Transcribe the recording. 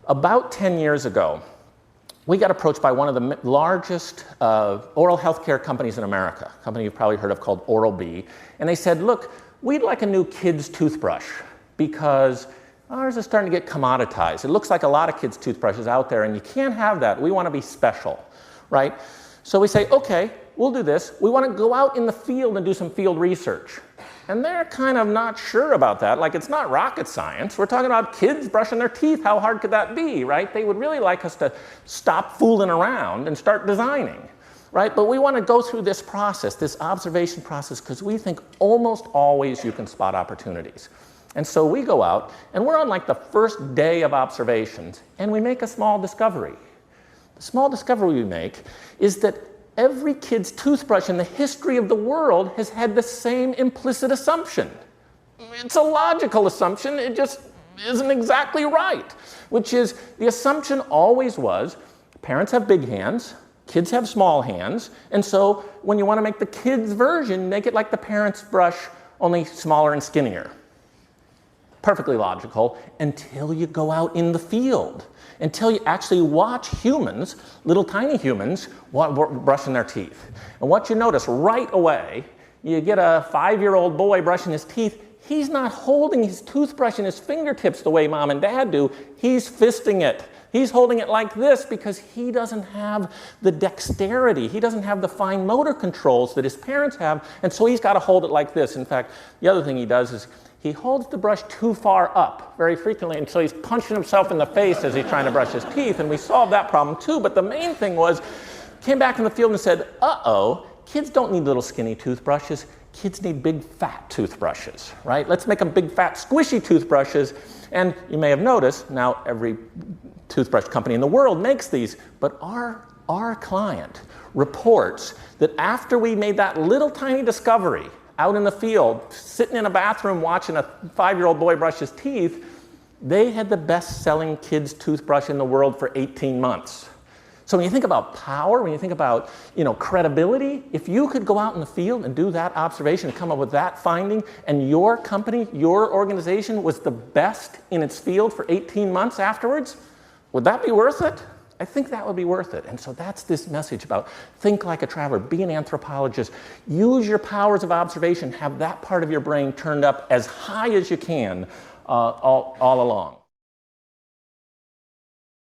About 10 years ago, we got approached by one of the largest oral healthcare companies in America, a company you've probably heard of called Oral-B, and they said, look, we'd like a new kids' toothbrush because ours is starting to get commoditized. It looks like a lot of kids' toothbrushes out there, and you can't have that. We want to be special, right? So we say, okay, we'll do this. We want to go out in the field and do some field research. And they're kind of not sure about that. Like, it's not rocket science. We're talking about kids brushing their teeth. How hard could that be, right? They would really like us to stop fooling around and start designing, right? But we want to go through this process, this observation process, because we think almost always you can spot opportunities. And so we go out, and we're on like the first day of observations, and we make a small discovery. The small discovery we make is that every kid's toothbrush in the history of the world has had the same implicit assumption. It's a logical assumption, it just isn't exactly right, which is the assumption always was parents have big hands, kids have small hands, and so when you want to make the kids' version, make it like the parents' brush, only smaller and skinnier. Perfectly logical until you go out in the field, until you actually watch humans, little tiny humans, brushing their teeth. And what you notice right away, you get a 5-year-old boy brushing his teeth, he's not holding his toothbrush in his fingertips the way mom and dad do, he's fisting it. He's holding it like this because he doesn't have the dexterity, he doesn't have the fine motor controls that his parents have, and so he's got to hold it like this. In fact, the other thing he does is he holds the brush too far up very frequently, and so he's punching himself in the face as he's trying to brush his teeth, and we solved that problem too. But the main thing was, came back in the field and said, uh-oh, kids don't need little skinny toothbrushes, kids need big fat toothbrushes, right? Let's make them big fat squishy toothbrushes. And you may have noticed, now every toothbrush company in the world makes these, but our client reports that after we made that little tiny discovery, out in the field, sitting in a bathroom watching a 5-year-old boy brush his teeth, they had the best-selling kids' toothbrush in the world for 18 months. So when you think about power, when you think about, credibility, if you could go out in the field and do that observation and come up with that finding, and your company, your organization was the best in its field for 18 months afterwards, would that be worth it? I think that would be worth it. And so that's this message about think like a traveler, be an anthropologist, use your powers of observation, have that part of your brain turned up as high as you can all along.